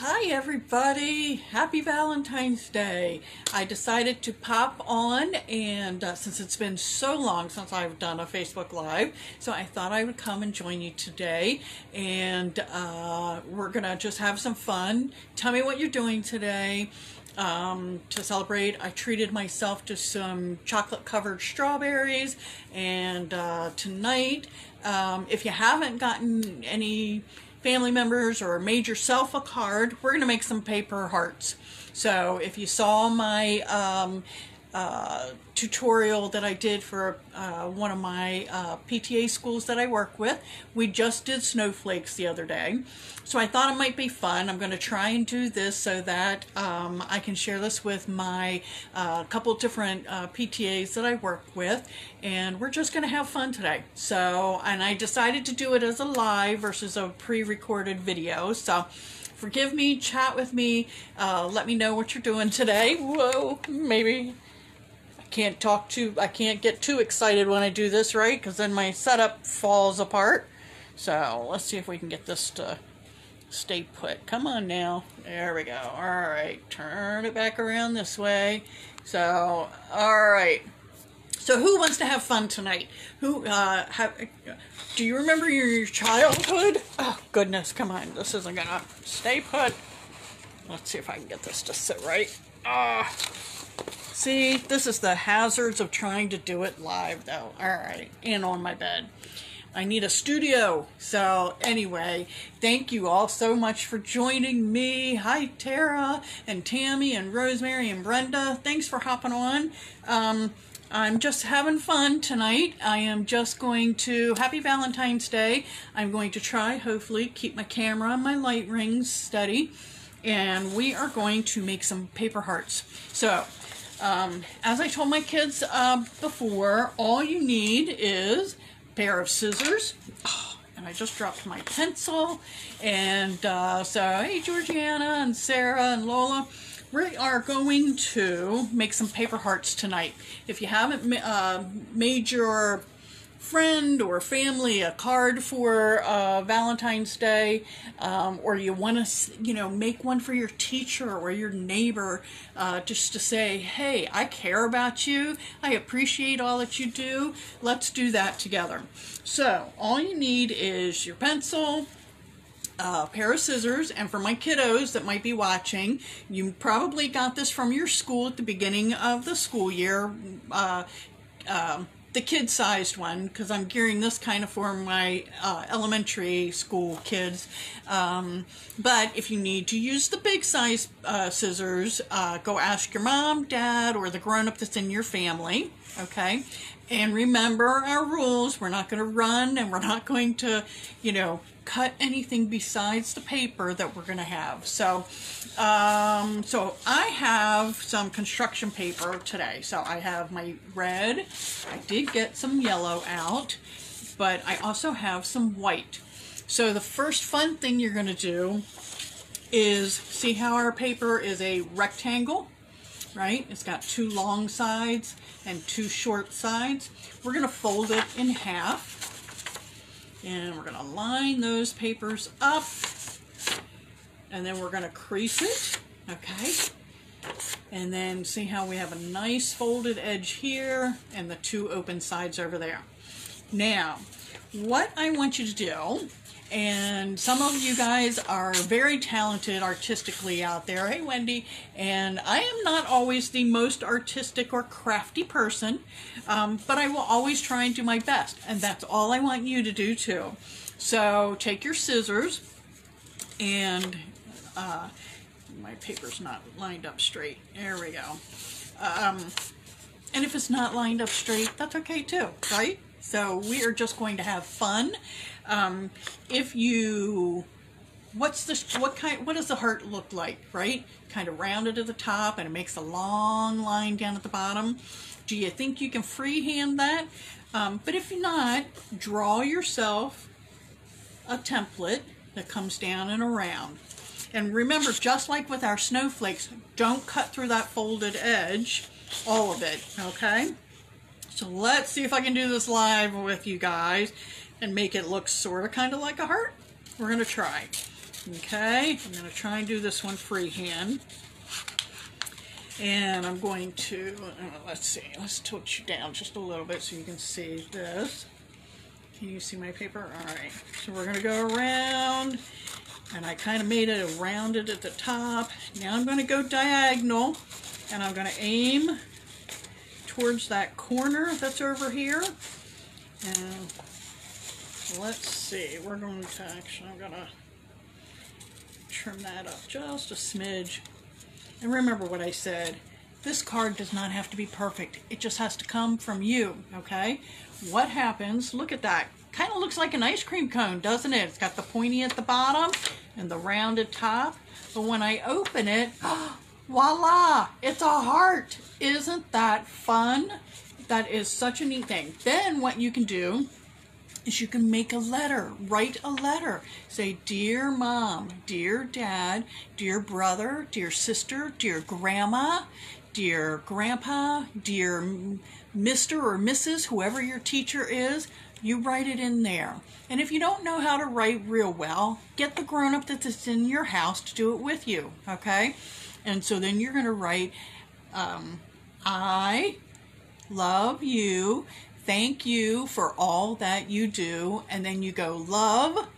Hi everybody, happy Valentine's Day. I decided to pop on and since it's been so long since I've done a Facebook Live, so I thought I would come and join you today and we're gonna just have some fun. Tell me what you're doing today. To celebrate, I treated myself to some chocolate covered strawberries, and tonight, if you haven't gotten any family members or made yourself a card, we're going to make some paper hearts. So if you saw my tutorial that I did for one of my PTA schools that I work with, we just did snowflakes the other day. So I thought it might be fun. I'm going to try and do this so that I can share this with my couple different PTAs that I work with, and we're just going to have fun today. So, and I decided to do it as a live versus a pre-recorded video. So forgive me, chat with me, let me know what you're doing today. Whoa, maybe I can't get too excited when I do this, right? Because then my setup falls apart. So let's see if we can get this to stay put. Come on now. There we go. All right, turn it back around this way. So, all right. So who wants to have fun tonight? Who do you remember your childhood? Oh goodness, come on. This isn't gonna stay put. Let's see if I can get this to sit right. See, this is the hazards of trying to do it live though. All right, and on my bed. I need a studio. So anyway, thank you all so much for joining me. Hi Tara and Tammy and Rosemary and Brenda. Thanks for hopping on. I'm just having fun tonight. I am just going to, happy Valentine's Day. I'm going to try, hopefully, keep my camera and my light rings steady. And we are going to make some paper hearts. So, as I told my kids before, all you need is pair of scissors. Oh, and I just dropped my pencil. And so, hey Georgiana and Sarah and Lola, we are going to make some paper hearts tonight. If you haven't made your friend or family a card for Valentine's Day, or you want to, make one for your teacher or your neighbor, just to say, hey, I care about you, I appreciate all that you do, let's do that together. So all you need is your pencil, a pair of scissors, and for my kiddos that might be watching, you probably got this from your school at the beginning of the school year, the kid-sized one, because I'm gearing this kind of for my elementary school kids. But if you need to use the big size scissors, go ask your mom, dad, or the grown-up that's in your family, okay? And remember our rules. We're not going to run, and we're not going to, cut anything besides the paper that we're going to have. So, so I have some construction paper today. So I have my red. I did get some yellow out, but I also have some white. So the first fun thing you're going to do is see how our paper is a rectangle, right? It's got two long sides and two short sides. We're going to fold it in half. And we're going to line those papers up, and then we're going to crease it, okay? And then see how we have a nice folded edge here and the two open sides over there. Now, what I want you to do, and some of you guys are very talented artistically out there, hey Wendy, and I am not always the most artistic or crafty person, but I will always try and do my best, and that's all I want you to do too. So take your scissors, and my paper's not lined up straight, there we go, and if it's not lined up straight, that's okay too, right? So we are just going to have fun. What does the heart look like, right? Kind of rounded at the top, and it makes a long line down at the bottom. Do you think you can freehand that? But if you're not, draw yourself a template that comes down and around. And remember, just like with our snowflakes, don't cut through that folded edge, all of it, okay? So let's see if I can do this live with you guys and make it look sort of kind of like a heart. We're going to try. Okay, I'm going to try and do this one freehand. And I'm going to, let's see, let's tilt you down just a little bit so you can see this. Can you see my paper? All right, so we're going to go around, and I kind of made it rounded at the top. Now I'm going to go diagonal, and I'm going to aim towards that corner that's over here. And let's see, we're going to actually, I'm going to trim that up just a smidge. And remember what I said, this card does not have to be perfect. It just has to come from you, okay? What happens, look at that. Kind of looks like an ice cream cone, doesn't it? It's got the pointy at the bottom and the rounded top. But when I open it, voila, it's a heart. Isn't that fun? That is such a neat thing. Then what you can do is you can make a letter, write a letter. Say, dear mom, dear dad, dear brother, dear sister, dear grandma, dear grandpa, dear Mr. or Mrs., whoever your teacher is, you write it in there. And if you don't know how to write real well, get the grown-up that's in your house to do it with you, okay? And so then you're going to write, I love you. Thank you for all that you do. And then you go love,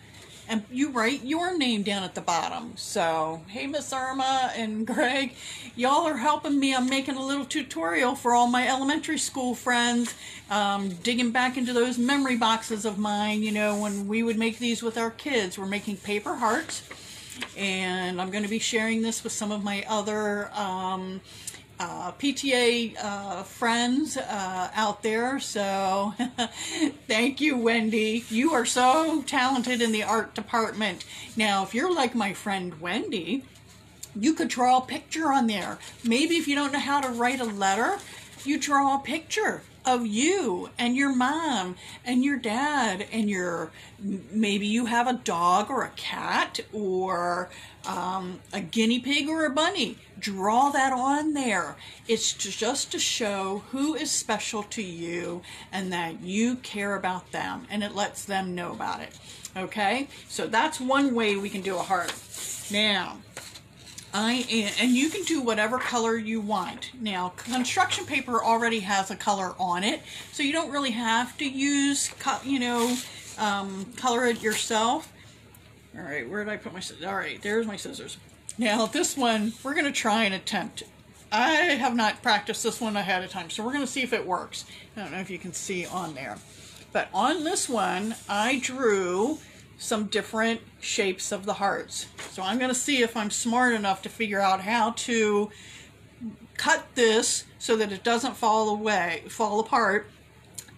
and you write your name down at the bottom. So, hey, Miss Irma and Greg, y'all are helping me. I'm making a little tutorial for all my elementary school friends, digging back into those memory boxes of mine, you know, when we would make these with our kids. We're making paper hearts, and I'm going to be sharing this with some of my other PTA friends out there. So thank you, Wendy. You are so talented in the art department. Now, if you're like my friend Wendy, you could draw a picture on there. Maybe if you don't know how to write a letter, you draw a picture of you and your mom and your dad and maybe you have a dog or a cat or a guinea pig or a bunny. Draw that on there. It's just to show who is special to you and that you care about them, and it lets them know about it. Okay, so that's one way we can do a heart. Now, and you can do whatever color you want. Now, construction paper already has a color on it, so you don't really have to use, color it yourself. All right, where did I put my scissors? All right, there's my scissors. Now, this one, we're going to try and attempt. I have not practiced this one ahead of time, so we're going to see if it works. I don't know if you can see on there. But on this one, I drew some different shapes of the hearts. So I'm going to see if I'm smart enough to figure out how to cut this so that it doesn't fall apart,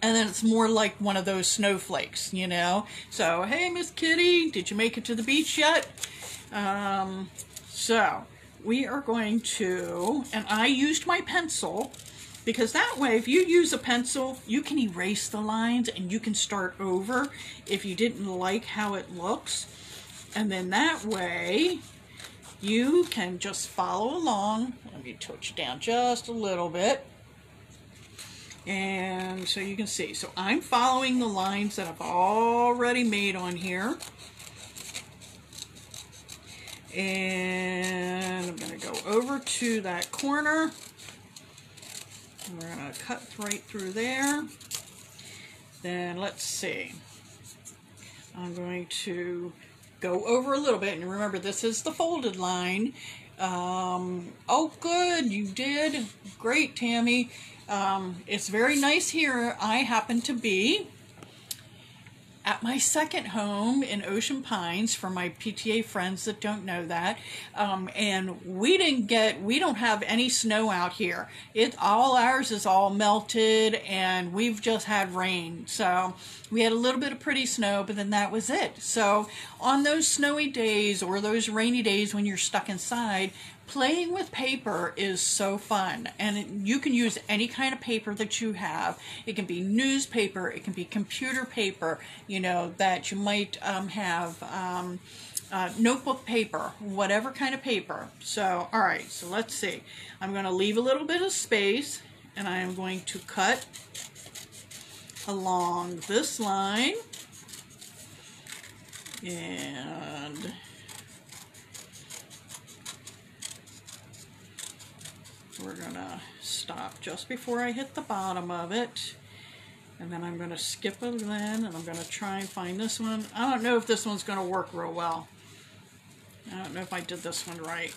and then it's more like one of those snowflakes, you know. So, hey, Miss Kitty, did you make it to the beach yet? So we are going to, and I used my pencil, because that way, if you use a pencil, you can erase the lines and you can start over if you didn't like how it looks. And then that way, you can just follow along. Let me tilt you down just a little bit. And so you can see. So I'm following the lines that I've already made on here. And I'm going to go over to that corner. And we're going to cut right through there. Then let's see. I'm going to go over a little bit. And remember, this is the folded line. Oh, good. You did. Great, Tammy. It's very nice here. I happen to be at my second home in Ocean Pines, for my PTA friends that don't know that. And we don't have any snow out here. All ours is all melted, and we've just had rain. So we had a little bit of pretty snow, but then that was it. So on those snowy days or those rainy days when you're stuck inside, playing with paper is so fun, and you can use any kind of paper that you have. It can be newspaper, it can be computer paper, you know, that you might have, notebook paper, whatever kind of paper. So, all right, so let's see. I'm going to leave a little bit of space, and I am going to cut along this line, and we're gonna stop just before I hit the bottom of it. And then I'm gonna skip it then, and I'm gonna try and find this one. I don't know if this one's gonna work real well. I don't know if I did this one right.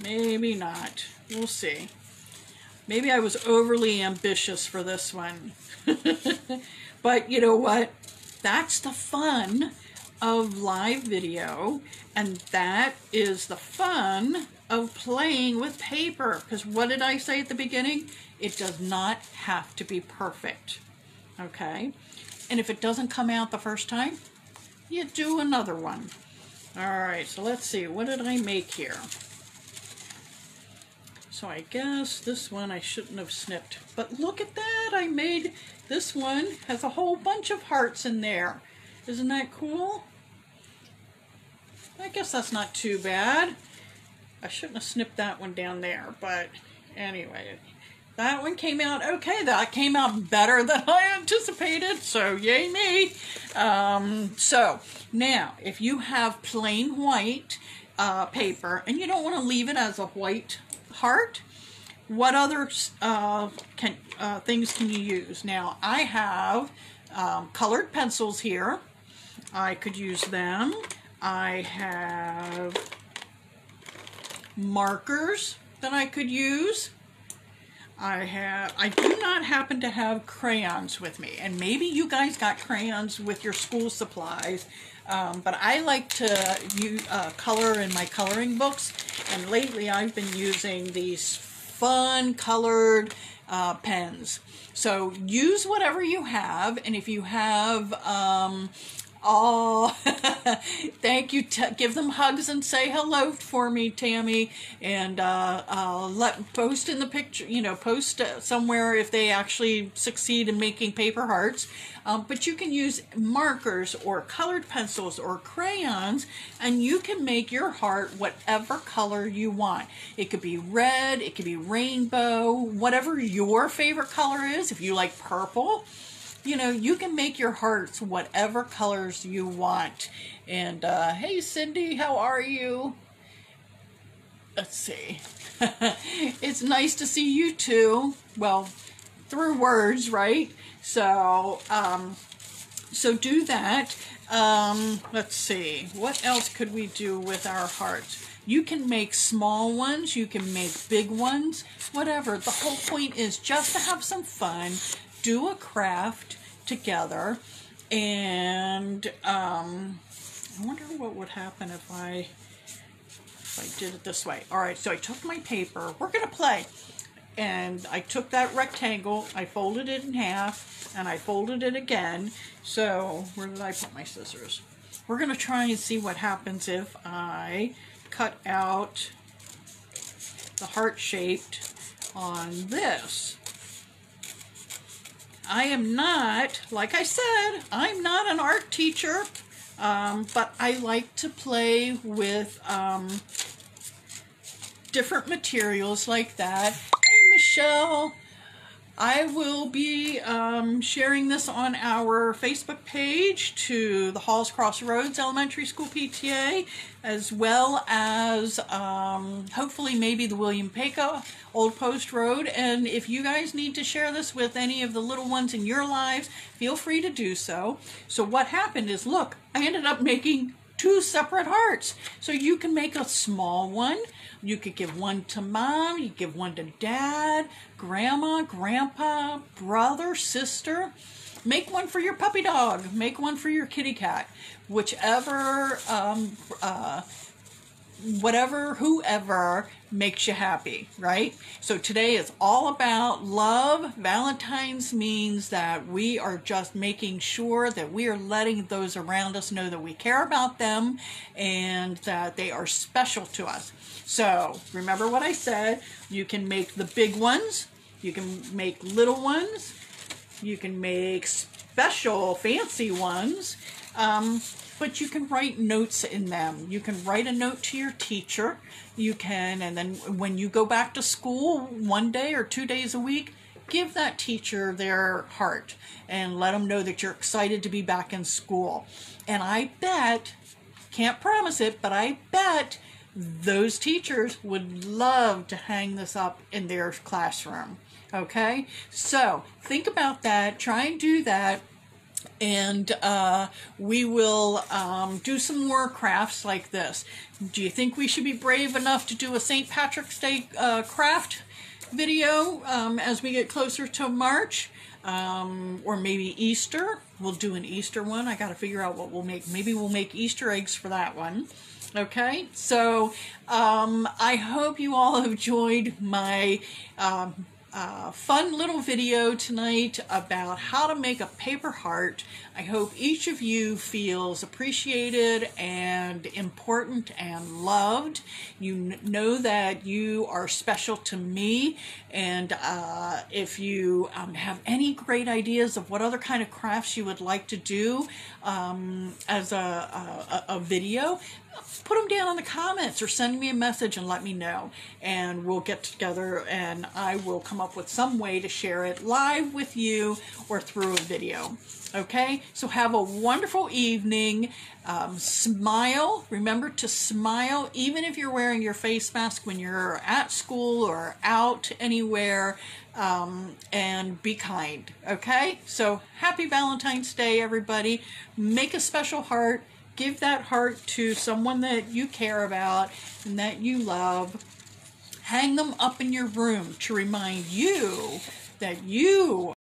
Maybe not. We'll see. Maybe I was overly ambitious for this one. But you know what? That's the fun of live video, and that is the fun of playing with paper. Because what did I say at the beginning? It does not have to be perfect. Okay? And if it doesn't come out the first time, you do another one. Alright, so let's see. What did I make here? So I guess this one I shouldn't have snipped. But look at that! I made this one, has a whole bunch of hearts in there. Isn't that cool? I guess that's not too bad. I shouldn't have snipped that one down there, but anyway. That one came out okay. That came out better than I anticipated, so yay me. So now, if you have plain white paper and you don't want to leave it as a white heart, what other things can you use? Now, I have colored pencils here. I could use them. I have markers that I could use. I do not happen to have crayons with me, and maybe you guys got crayons with your school supplies, but I like to use color in my coloring books, and lately I've been using these fun colored pens. So use whatever you have, and if you have oh, thank you. Give them hugs and say hello for me, Tammy. And post in the picture, you know, post somewhere if they actually succeed in making paper hearts. But you can use markers or colored pencils or crayons, and you can make your heart whatever color you want. It could be red, it could be rainbow, whatever your favorite color is. If you like purple, you know, you can make your hearts whatever colors you want. And, hey, Cindy, how are you? Let's see. It's nice to see you too. Well, through words, right? So, so do that. Let's see. What else could we do with our hearts? You can make small ones. You can make big ones. Whatever. The whole point is just to have some fun. Do a craft together, and I wonder what would happen if I did it this way. Alright, so I took my paper, we're gonna play, and I took that rectangle, I folded it in half, and I folded it again. So where did I put my scissors? We're gonna try and see what happens if I cut out the heart-shaped on this. I am not, like I said, I'm not an art teacher, but I like to play with different materials like that. Hey, Michelle. I will be sharing this on our Facebook page to the Halls Crossroads Elementary School PTA, as well as hopefully maybe the William Paca Old Post Road. And if you guys need to share this with any of the little ones in your lives, feel free to do so. So what happened is, look, I ended up making 2 separate hearts. So you can make a small one. You could give one to mom, you could give one to dad, grandma, grandpa, brother, sister. Make one for your puppy dog. Make one for your kitty cat. Whichever, whatever, whoever makes you happy, right? So today is all about love. Valentine's means that we are just making sure that we are letting those around us know that we care about them and that they are special to us. So remember what I said. You can make the big ones. You can make little ones. You can make special fancy ones. But you can write notes in them. You can write a note to your teacher. You can, and then when you go back to school 1 day or 2 days a week, give that teacher their heart and let them know that you're excited to be back in school. And I bet, can't promise it, but I bet those teachers would love to hang this up in their classroom. Okay, so think about that, try and do that, and we will do some more crafts like this. Do you think we should be brave enough to do a St. Patrick's Day craft video as we get closer to March? Or maybe Easter? We'll do an Easter one. I got to figure out what we'll make. Maybe we'll make Easter eggs for that one. Okay, so I hope you all have enjoyed my fun little video tonight about how to make a paper heart. I hope each of you feels appreciated and important and loved. You know that you are special to me, and if you have any great ideas of what other kind of crafts you would like to do as a video, put them down in the comments or send me a message and let me know, and we'll get together and I will come up with some way to share it live with you or through a video. Okay, so have a wonderful evening. Smile. Remember to smile even if you're wearing your face mask when you're at school or out anywhere, and be kind. Okay, so happy Valentine's Day, everybody. Make a special heart. Give that heart to someone that you care about and that you love. Hang them up in your room to remind you that you